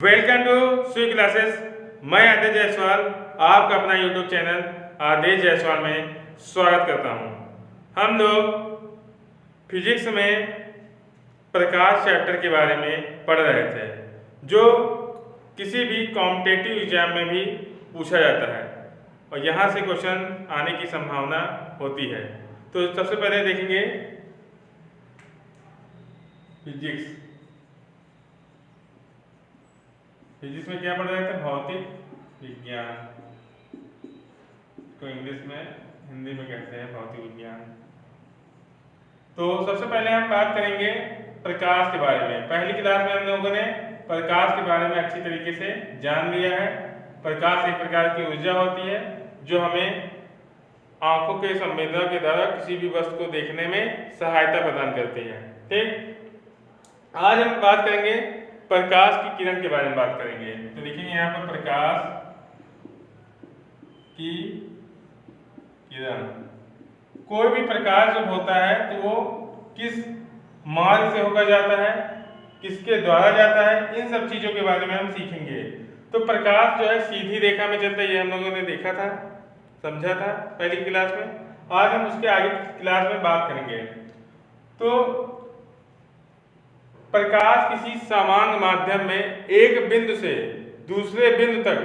Welcome to स्वी classes. मैं आदेश जायसवाल आपका अपना यूट्यूब चैनल आदेश जायसवाल में स्वागत करता हूं। हम लोग फिजिक्स में प्रकाश चैप्टर के बारे में पढ़ रहे थे, जो किसी भी कॉम्पिटिटिव एग्जाम में भी पूछा जाता है और यहाँ से क्वेश्चन आने की संभावना होती है। तो सबसे पहले देखेंगे फिजिक्स में क्या पढ़ रहे थे? भौतिक विज्ञान को इंग्लिश में, हिंदी में कहते हैं भौतिक विज्ञान। तो सबसे पहले हम बात करेंगे प्रकाश के बारे में। पहली क्लास में हम लोगों ने प्रकाश के बारे में अच्छी तरीके से जान लिया है। प्रकाश एक प्रकार की ऊर्जा होती है जो हमें आंखों के संवेदना के द्वारा किसी भी वस्तु को देखने में सहायता प्रदान करती है। ठीक, आज हम बात करेंगे प्रकाश की किरण के बारे में बात करेंगे। तो देखेंगे यहाँ पर प्रकाश की किरण। कोई भी प्रकाश जब होता है तो वो किस मार्ग से होकर जाता है, किसके द्वारा जाता है, इन सब चीजों के बारे में हम सीखेंगे। तो प्रकाश जो है सीधी रेखा में चलता है, ये हम लोगों ने देखा था, समझा था पहली क्लास में। आज हम उसके आगे क्लास में बात करेंगे। तो प्रकाश किसी समान माध्यम में एक बिंदु से दूसरे बिंदु तक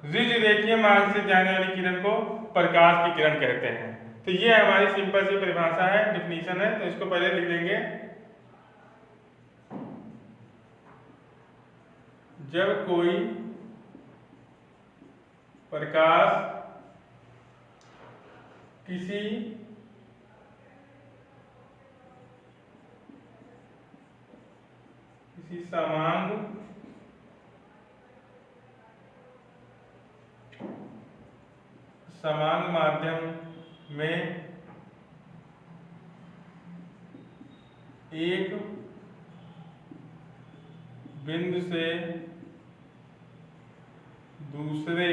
द्विज रेखीय मार्ग से जाने वाली किरण को प्रकाश की किरण कहते हैं। तो ये हमारी सिंपल सी परिभाषा है, डिफिनीशन है। तो इसको पहले लिख देंगे। जब कोई प्रकाश किसी समान माध्यम में एक बिंदु से दूसरे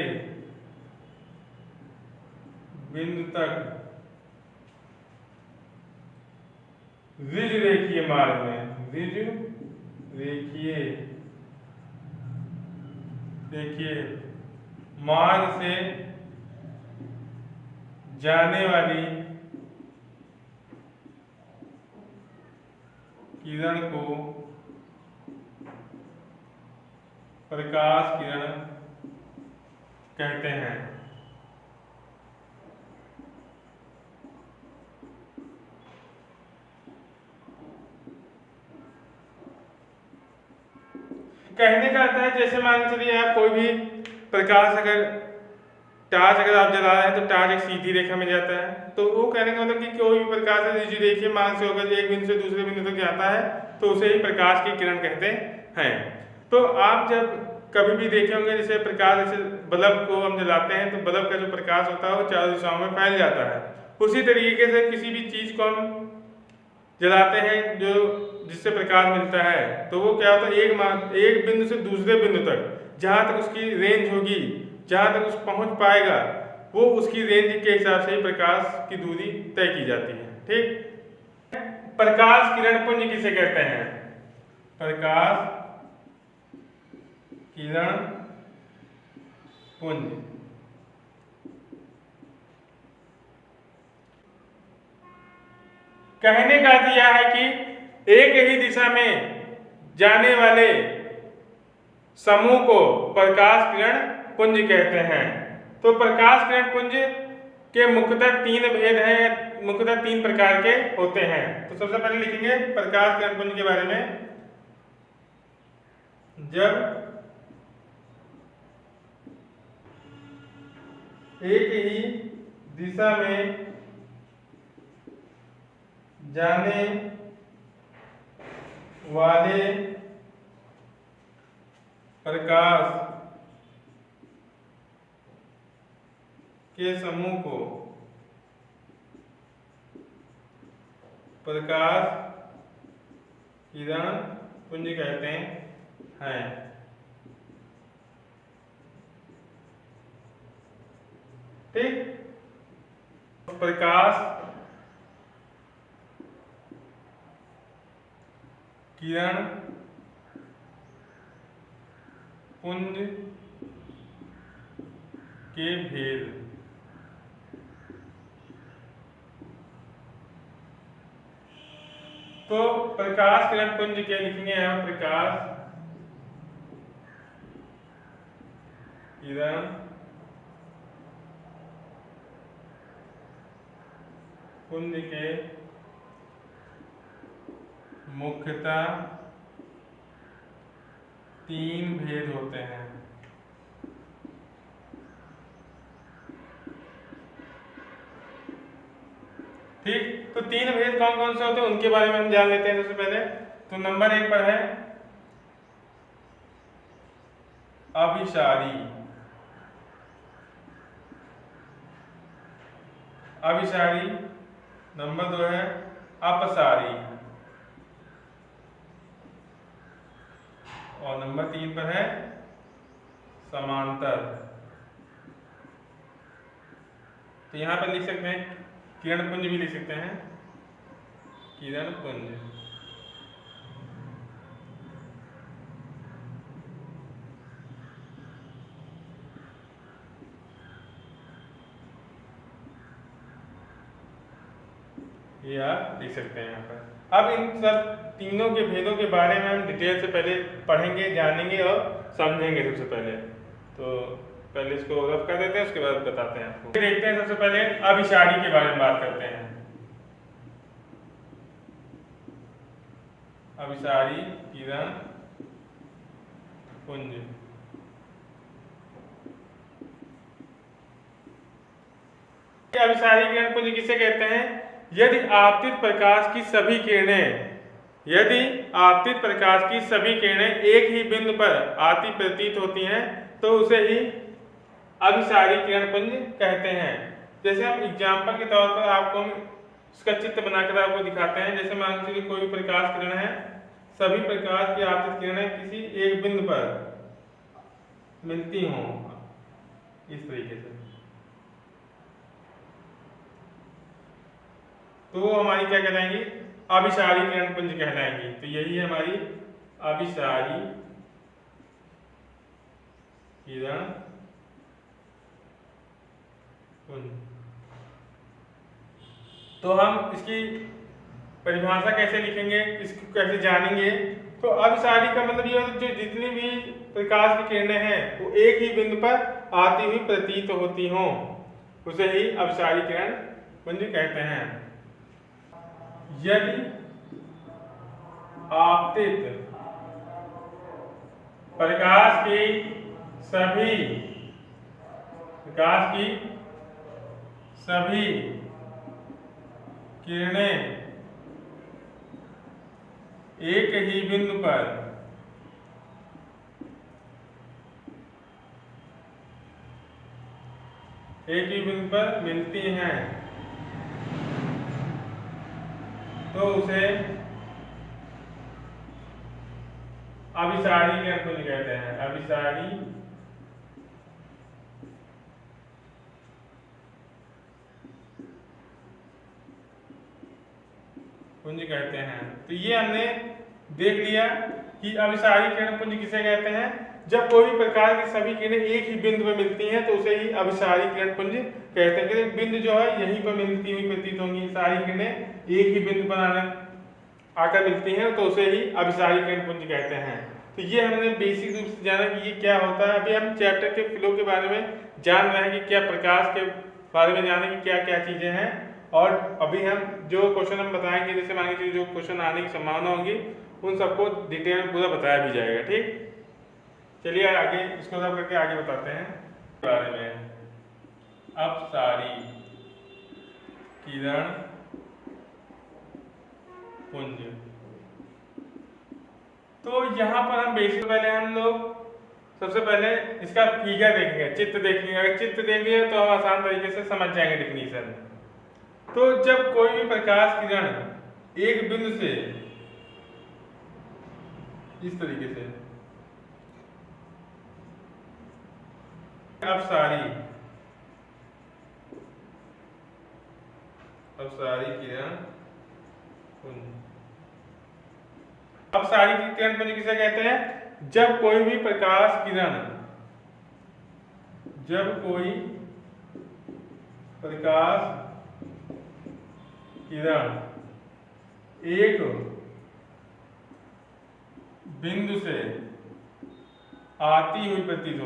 बिंदु तक द्विज रेखीय मार्ग में, द्विज रेखीय देखिए मार्ग से जाने वाली किरण को प्रकाश किरण कहते हैं। कहने का अर्थ है, जैसे मान चलिए आप कोई भी प्रकाश, अगर टार्च अगर आप जला रहे हैं तो टार्च एक सीधी रेखा में जाता है। तो वो कहने का मतलब कि कोई भी प्रकाश है जो रेखीय मार्ग से होकर एक बिंदु से दूसरे बिंदु तक जाता है तो उसे ही प्रकाश की किरण कहते हैं। तो आप जब कभी भी देखे होंगे, जैसे प्रकाश, जैसे बल्ब को हम जलाते हैं तो बल्ब का जो प्रकाश होता है वो चारों दिशाओं में फैल जाता है। उसी तरीके से किसी भी चीज को हम जलाते हैं जो जिससे प्रकाश मिलता है तो वो क्या होता है, एक बिंदु से दूसरे बिंदु तक जहां तक उसकी रेंज होगी, जहां तक उस पहुंच पाएगा, वो उसकी रेंज के हिसाब से ही प्रकाश की दूरी तय की जाती है। ठीक, प्रकाश किरण पुंज किसे कहते हैं? प्रकाश किरण पुंज कहने का अर्थ यह है कि एक ही दिशा में जाने वाले समूह को प्रकाश किरण पुंज कहते हैं। तो प्रकाश किरण पुंज के मुख्यतः तीन भेद हैं, मुख्यतः तीन प्रकार के होते हैं। तो सबसे पहले लिखेंगे प्रकाश किरण पुंज के बारे में। जब एक ही दिशा में जाने वाले प्रकाश के समूह को प्रकाश किरण पुंज कहते हैं। ठीक, प्रकाश किरण पुंज के भेद। तो प्रकाश किरण पुंज के लिखेंगे हम प्रकाश किरण पुंज के मुख्यतः 3 भेद होते हैं। ठीक, तो 3 भेद कौन कौन से होते हैं उनके बारे में हम जान लेते हैं। सबसे पहले तो नंबर 1 पर है अभिसारी। अभिसारी। नंबर 2 है अपसारी। और नंबर 3 पर है समांतर। तो यहां पर लिख सकते हैं किरण पुंज भी लिख सकते हैं, किरण पुंज। ये आप लिख सकते हैं यहाँ पर। अब इन सब तीनों के भेदों के बारे में हम डिटेल से पहले पढ़ेंगे, जानेंगे और समझेंगे सबसे पहले। तो पहले इसको रफ कर देते हैं, उसके बाद बताते हैं आपको। देखते हैं सबसे पहले अभिसारी के बारे में बात करते हैं। अभिसारी किरण पुंज। अभिसारी किरण पुंज किसे कहते हैं? यदि आपतित प्रकाश की सभी किरणें एक ही बिंदु पर आती प्रतीत होती हैं तो उसे ही अभिसारी किरण पुंज कहते हैं। जैसे हम एग्जाम्पल के तौर पर आपको इसका चित्र बनाकर आपको दिखाते हैं। जैसे मान लीजिए कोई प्रकाश किरण है, सभी प्रकाश की आपतित किरणें किसी एक बिंदु पर मिलती हों इस तरीके से, तो वो हमारी क्या कहलाएंगी? अभिसारी किरण पुंज कहलाएंगी। तो यही है हमारी अभिसारी किरण पुंज। तो हम इसकी परिभाषा कैसे लिखेंगे, इसको कैसे जानेंगे? तो अभिसारी का मतलब ये है जो जितनी भी प्रकाश की किरणें हैं वो एक ही बिंदु पर आती हुई प्रतीत होती हों, उसे ही अभिसारी किरण पुंज कहते हैं। यदि आपतित प्रकाश की सभी किरणें एक ही बिंदु पर मिलती हैं तो उसे अभिसारी किरण पुंज कहते हैं। अभिसारी पुंज कहते हैं। तो ये हमने देख लिया कि अभिसारी किरण पुंज किसे कहते हैं। जब कोई भी प्रकार की सभी किरणें एक ही बिंदु पर मिलती हैं तो उसे ही अभिसारी किरण पुंज कहते हैं। कि बिंदु जो है यहीं पर मिलती हुई प्रतीत होंगी, सारी किरणें एक ही बिंदु पर आकर मिलती हैं तो उसे ही अभिसारी किरण पुंज कहते हैं। तो ये हमने बेसिक रूप से जाना कि ये क्या होता है। अभी हम चैप्टर के फ्लो के बारे में जान रहे हैं कि क्या प्रकाश के बारे में जाने की क्या क्या चीजें हैं। और अभी हम जो क्वेश्चन हम बताएंगे, जैसे मान लीजिए जो क्वेश्चन आने की संभावना होगी उन सबको डिटेल में पूरा बताया भी जाएगा। ठीक, चलिए आगे इसको सब करके आगे बताते हैं बारे में। अपसारी किरण पुंज। तो यहाँ पर हम बेसिक पहले हम लोग सबसे पहले इसका फिगर देखेंगे, चित्र देखेंगे। अगर चित्र देख लिया तो हम आसान तरीके से समझ जाएंगे डेफिनेशन। तो जब कोई भी प्रकाश किरण एक बिंदु से इस तरीके से अपसारी किरण पुंज। अपसारी किरण पुंज किसे कहते हैं? जब कोई भी प्रकाश किरण एक बिंदु से आती हुई प्रतीत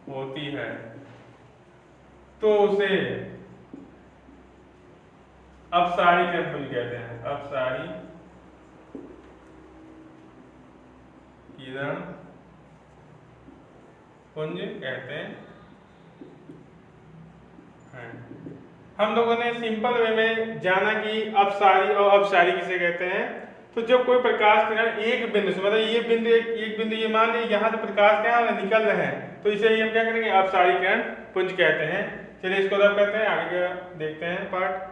होती है तो उसे अपसारी किरण पुंज कहते हैं। अपसारी किरण पुंज कहते हैं। हम लोगों ने सिंपल वे में जाना कि अपसारी और अपसारी किसे कहते हैं। तो जब कोई प्रकाश किरण एक बिंदु से, मतलब ये बिंदु एक बिंदु, ये मान लीजिए यहाँ से प्रकाश क्या निकल रहे हैं, तो इसे ही हम क्या करेंगे, अपसारी किरण पुंज कहते हैं। चलिए इसको रब करते हैं, आगे देखते हैं पार्ट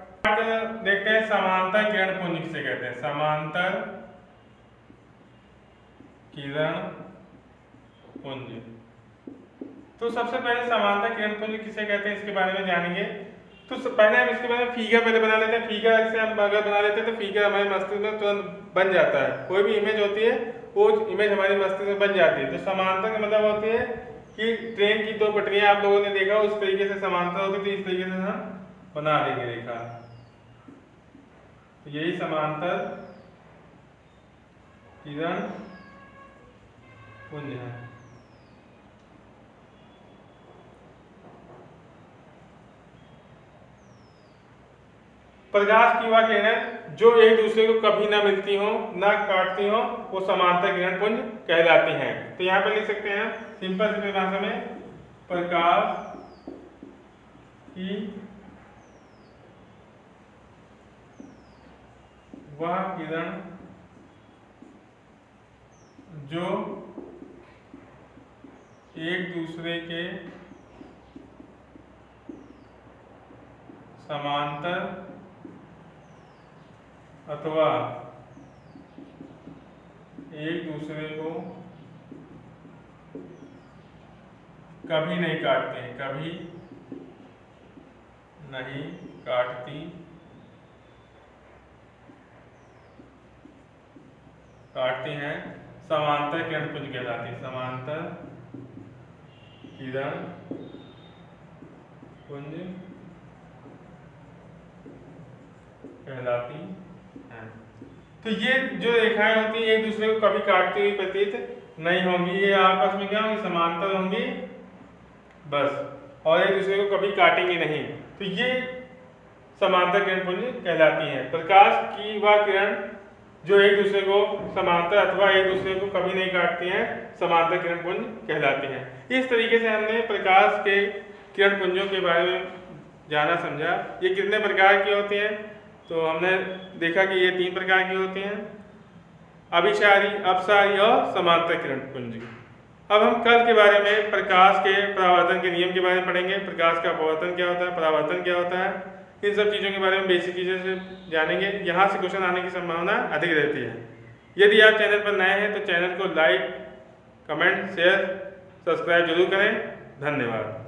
देखते हैं। समांतर किरण पुंज किसे कहते हैं? समांतर किरण पुंज। तो सबसे पहले समांतर किरण पुंज किसे कहते हैं इसके बारे में जानेंगे। तो पहले हम इसके बारे में फिगर पहले बना लेते हैं। फिगर से हम अगर बना लेते हैं तो फिगर हमारे मस्तिष्क में तुरंत बन जाता है। कोई भी इमेज होती है वो इमेज हमारी मस्तिष्क में बन जाती है। तो समांतर का मतलब होती है कि ट्रेन की दो पटरियां आप लोगों ने देखा उस तरीके से समांतर होती, तो इस तरीके से हम बना देंगे रेखा। तो यही समांतर किरण पुंज है। प्रकाश की वह किरणें जो एक दूसरे को कभी ना मिलती हो ना काटती हो वो समांतर किरण पुंज कहलाती हैं। तो यहाँ पर लिख सकते हैं सिंपल सी भाषा में, प्रकाश की वह किरण जो एक दूसरे के समांतर अथवा एक दूसरे को कभी नहीं काटते, कभी नहीं काटती हैं, समांतर किरण पुंज कहलाती है। समांतर किरण पुंज कहलाती हैं। तो ये जो रेखाएं होती हैं एक दूसरे को कभी काटती हुई प्रतीत नहीं होंगी, ये आपस में क्या होंगी, समांतर होंगी बस, और एक दूसरे को कभी काटेंगे नहीं। तो ये समांतर किरण पुंज कहलाती हैं। प्रकाश की वह किरण जो एक दूसरे को समांतर अथवा एक दूसरे को कभी नहीं काटती हैं, समांतर किरण पुंज कहलाती हैं। इस तरीके से हमने प्रकाश के किरण पुंजों के बारे में जाना समझा। ये कितने प्रकार की होती हैं, तो हमने देखा कि ये 3 प्रकार की होती हैं, अभिसारी, अपसारी और समांतर किरण पुंज। अब हम कल के बारे में प्रकाश के परावर्तन के नियम के बारे में पढ़ेंगे। प्रकाश का अपवर्तन क्या होता है, परावर्तन क्या होता है, इन सब चीज़ों के बारे में बेसिक चीज़ें से जानेंगे। यहाँ से क्वेश्चन आने की संभावना अधिक रहती है। यदि आप चैनल पर नए हैं तो चैनल को लाइक, कमेंट, शेयर, सब्सक्राइब जरूर करें। धन्यवाद।